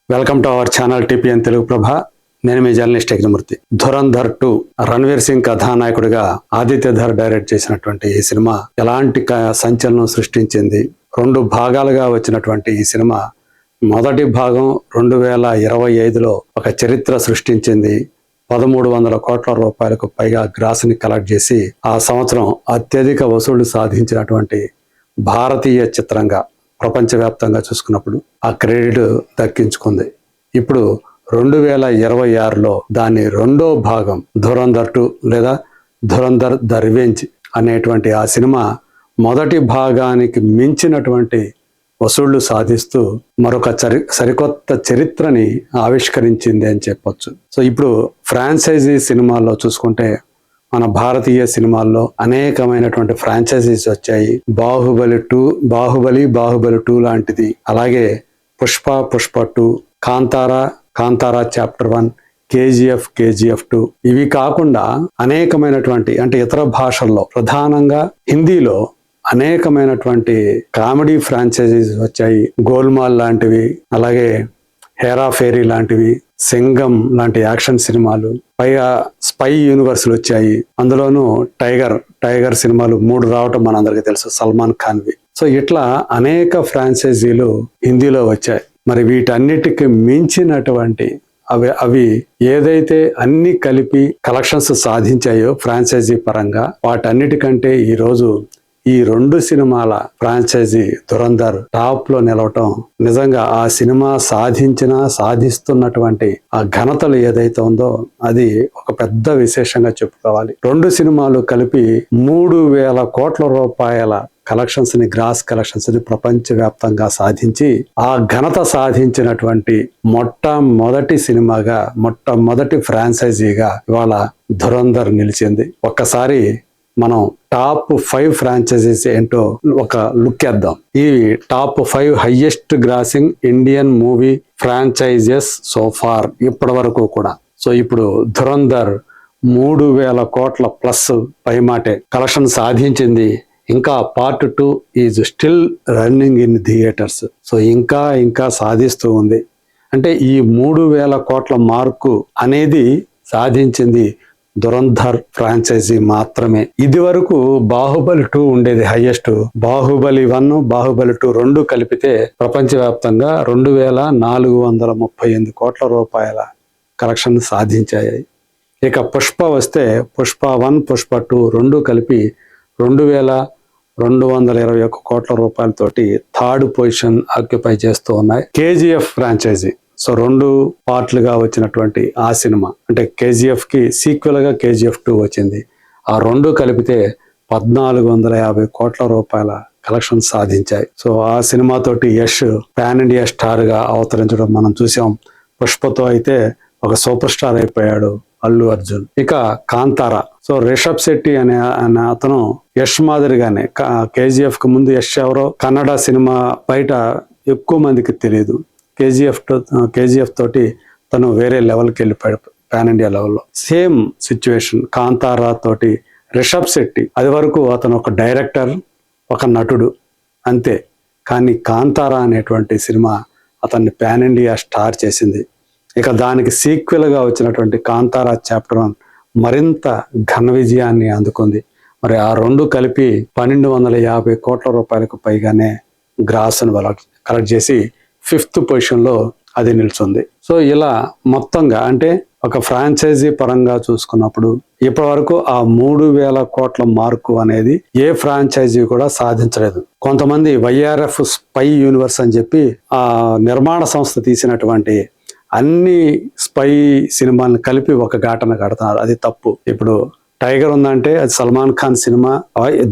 Welcome to our channel TPN Telugu Prabha. నేను మీ journalist Yagnamurthy. Dhurandhar 2 Ranveer Singh కథానాయకుడిగా ఆదిత్య ధర్ డైరెక్ట్ చేసినటువంటి ఈ సినిమా ఎలాంటి సంచలనం సృష్టించింది. 2 భాగాలుగా వచ్చినటువంటి ఈ సినిమా మొదటి భాగం 2025లో ఒక చరిత్ర సృష్టించింది. 1300 కోట్ల రూపాయలకు పైగా గ్రాస్ని కలెక్ట్ చేసి ఆ సంవత్సరం అత్యధిక వసూళ్లు సాధించినటువంటి భారతీయ చిత్రంగా ప్రపంచవ్యాప్తంగా చూసుకున్నప్పుడు ఆ క్రెడిట్ దక్కించుకుంది. ఇప్పుడు 2026లో దాని రెండో భాగం ధురంధర్ 2 లేదా ధురంధర్ ద రివెంజ్ అనేటువంటి ఆ సినిమా మొదటి భాగానికి మించినటువంటి వసూళ్లు సాధిస్తూ మరొక సరికొత్త చరిత్రని ఆవిష్కరించింది అని చెప్పొచ్చు. సో ఇప్పుడు ఫ్రాంచైజీ సినిమాల్లో చూసుకుంటే మన భారతీయ సినిమాల్లో అనేకమైనటువంటి ఫ్రాంచైజీస్ వచ్చాయి. బాహుబలి 2 లాంటిది, అలాగే పుష్ప 2, కాంతారా చాప్టర్ 1, కేజీఎఫ్ 2. ఇవి కాకుండా అనేకమైనటువంటి అంటే ఇతర భాషల్లో ప్రధానంగా హిందీలో అనేకమైనటువంటి కామెడీ ఫ్రాంచైజీస్ వచ్చాయి. గోల్మాల్ లాంటివి, అలాగే హేరా ఫేరీ లాంటివి, సింగం లాంటి యాక్షన్ సినిమాలు, పైగా స్పై యూనివర్స్లు వచ్చాయి. అందులోనూ టైగర్ సినిమాలు 3 రావటం మనందరికీ తెలుసు, సల్మాన్ ఖాన్వి. సో ఇట్లా అనేక ఫ్రాంచైజీలు హిందీలో వచ్చాయి. మరి వీటన్నిటికి మించినటువంటి అవి ఏదైతే అన్ని కలిపి కలెక్షన్స్ సాధించాయో ఫ్రాంచైజీ పరంగా, వాటన్నిటికంటే ఈరోజు ఈ 2 సినిమాల ఫ్రాంచైజీ ధురంధర్ టాప్ లో నిలవటం నిజంగా ఆ సినిమా సాధిస్తున్నటువంటి ఆ ఘనతలు ఏదైతే ఉందో అది ఒక పెద్ద విశేషంగా చెప్పుకోవాలి. 2 సినిమాలు కలిపి 3000 కోట్ల రూపాయల గ్రాస్ కలెక్షన్స్ ని ప్రపంచవ్యాప్తంగా సాధించి ఆ ఘనత సాధించినటువంటి మొట్టమొదటి ఫ్రాంచైజీగా ఇవాళ ధురంధర్ నిలిచింది. ఒక్కసారి మనం టాప్ 5 ఫ్రాంచైజీస్ ఏంటో ఒక లుక్ వేద్దాం. ఈ top 5 highest grossing Indian movie franchises so far ఇప్పటి వరకు కూడా. సో ఇప్పుడు ధురంధర్ 3000 కోట్ల ప్లస్ పైమాటే కలెక్షన్ సాధించింది. ఇంకా part 2 is still running in theatres. So ఇంకా సాధిస్తూ ఉంది. అంటే ఈ 3000 కోట్ల మార్కు అనేది సాధించింది ధురంధర్ ఫ్రాంచైజీ మాత్రమే. ఇది వరకు బాహుబలి 2 ఉండేది హైయెస్ట్. బాహుబలి 1, బాహుబలి 2 2 కలిపితే ప్రపంచవ్యాప్తంగా 2438 కోట్ల రూపాయల కలెక్షన్ సాధించాయి. ఇక పుష్ప వస్తే పుష్ప 1, పుష్ప 2 2 కలిపి 2221 కోట్ల రూపాయలతోటి థర్డ్ పొజిషన్ ఆక్యుపై చేస్తూ ఉన్నాయి. కేజీఎఫ్ ఫ్రాంచైజీ, సో 2 పార్ట్లుగా వచ్చినటువంటి ఆ సినిమా, అంటే కేజీఎఫ్ కి సీక్వెల్ గా కేజీఎఫ్ 2 వచ్చింది. ఆ 2 కలిపితే 1450 కోట్ల రూపాయల కలెక్షన్ సాధించాయి. సో ఆ సినిమాతోటి యష్ పాన్ ఇండియా స్టార్ గా అవతరించడం మనం చూసాం. పుష్పతో అయితే ఒక సూపర్ స్టార్ అయిపోయాడు అల్లు అర్జున్. ఇక కాంతారా, సో రిషబ్ శెట్టి అనే అతను యష్ మాదిరిగానే కేజీఎఫ్ కు ముందు యష్ ఎవరో కన్నడ సినిమా బయట ఎక్కువ మందికి తెలియదు. కేజీఎఫ్ తోటి తను వేరే లెవెల్కి వెళ్ళిపోయాడు, పాన్ ఇండియా లెవెల్లో. సేమ్ సిచ్యువేషన్ కాంతారా తోటి రిషబ్ శెట్టి. అది వరకు అతను ఒక డైరెక్టర్, ఒక నటుడు అంతే. కానీ కాంతారా అనేటువంటి సినిమా అతన్ని పాన్ ఇండియా స్టార్ చేసింది. ఇక దానికి సీక్వెల్గా వచ్చినటువంటి కాంతారా చాప్టర్ 1 మరింత ఘన విజయాన్ని అందుకుంది. మరి ఆ 2 కలిపి 1250 కోట్ల రూపాయలకు పైగానే గ్రాస్ను కలెక్ట్ చేసి 5th పొజిషన్లో అది నిల్చుంది. సో ఇలా మొత్తంగా అంటే ఒక ఫ్రాంచైజీ పరంగా చూసుకున్నప్పుడు ఇప్పటి వరకు ఆ 3000 కోట్ల మార్కు అనేది ఏ ఫ్రాంచైజీ కూడా సాధించలేదు. కొంతమంది వైఆర్ఎఫ్ స్పై యూనివర్స్ అని చెప్పి ఆ నిర్మాణ సంస్థ తీసినటువంటి అన్ని స్పై సినిమాలను కలిపి ఒక ఘాటన కడుతున్నారు. అది తప్పు. ఇప్పుడు టైగర్ ఉందంటే అది సల్మాన్ ఖాన్ సినిమా,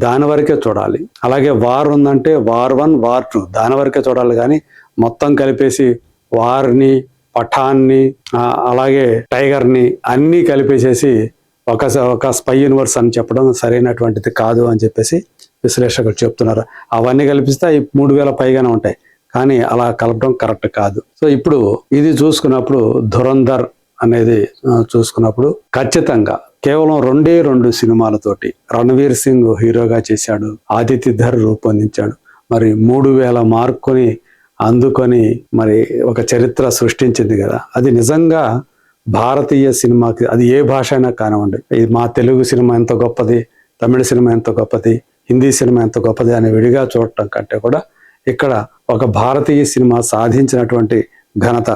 దాని వరకే చూడాలి. అలాగే వార్ ఉందంటే వార్ 1, వార్ 2 దాని వరకే చూడాలి. కానీ మొత్తం కలిపేసి వార్ని, పఠాన్ని, అలాగే టైగర్ని అన్నీ కలిపేసేసి ఒక స్పై యూనివర్స్ అని చెప్పడం సరైనటువంటిది కాదు అని చెప్పేసి విశ్లేషకులు చెప్తున్నారు. అవన్నీ కలిపిస్తే 3000 పైగానే ఉంటాయి, కానీ అలా కలపడం కరెక్ట్ కాదు. సో ఇప్పుడు ఇది చూసుకున్నప్పుడు ధురంధర్ అనేది చూసుకున్నప్పుడు ఖచ్చితంగా కేవలం 2 సినిమాలతోటి రణవీర్ సింగ్ హీరోగా చేశాడు, ఆదిత్య ధర్ రూపొందించాడు. మరి 3000 మార్కుని అందుకొని మరి ఒక చరిత్ర సృష్టించింది కదా. అది నిజంగా భారతీయ సినిమాకి, అది ఏ భాష అయినా కానివ్వండి, ఇది మా తెలుగు సినిమా ఎంత గొప్పది, తమిళ సినిమా ఎంత గొప్పది, హిందీ సినిమా ఎంత గొప్పది అని విడిగా చూడటం కంటే కూడా ఇక్కడ ఒక భారతీయ సినిమా సాధించినటువంటి ఘనత,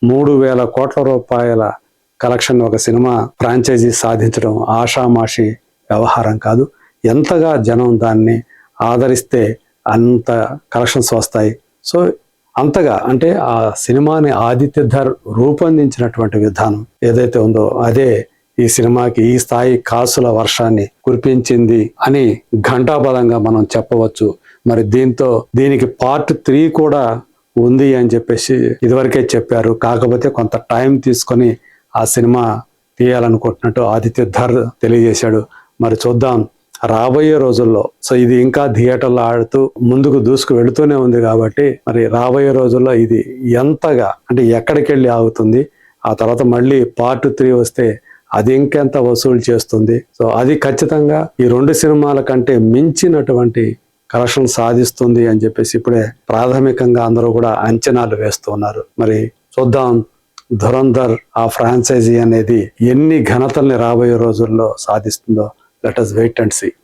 3,000 కోట్ల రూపాయల కలెక్షన్ ఒక సినిమా ఫ్రాంచైజీ సాధించడం ఆషామాషి వ్యవహారం కాదు. ఎంతగా జనం దాన్ని ఆదరిస్తే అంత కలెక్షన్స్ వస్తాయి. సో అంతగా అంటే ఆ సినిమాని ఆదిత్య ధర్ రూపొందించినటువంటి విధానం ఏదైతే ఉందో అదే ఈ సినిమాకి ఈ స్థాయి కాసుల వర్షాన్ని కురిపించింది అని ఘంటాపదంగా మనం చెప్పవచ్చు. మరి దీనికి పార్ట్ 3 కూడా ఉంది అని చెప్పేసి ఇదివరకే చెప్పారు. కాకపోతే కొంత టైం తీసుకొని ఆ సినిమా తీయాలనుకుంటున్నట్టు ఆదిత్య ధర్ తెలియజేశాడు. మరి చూద్దాం రాబోయే రోజుల్లో. సో ఇది ఇంకా థియేటర్లో ఆడుతూ ముందుకు దూసుకు వెళుతూనే ఉంది కాబట్టి మరి రాబోయే రోజుల్లో ఇది ఎంతగా అంటే ఎక్కడికి వెళ్ళి ఆగుతుంది, ఆ తర్వాత మళ్ళీ పార్ట్ 3 వస్తే అది ఇంకెంత వసూలు చేస్తుంది. సో అది ఖచ్చితంగా ఈ 2 సినిమాల కంటే మించినటువంటి కలెక్షన్ సాధిస్తుంది అని చెప్పేసి ఇప్పుడే ప్రాథమికంగా అందరూ కూడా అంచనాలు వేస్తూ ఉన్నారు. మరి చూద్దాం ధురంధర్ ఆ ఫ్రాంచైజీ అనేది ఎన్ని ఘనతల్ని రాబోయే రోజుల్లో సాధిస్తుందో. Let us wait and see.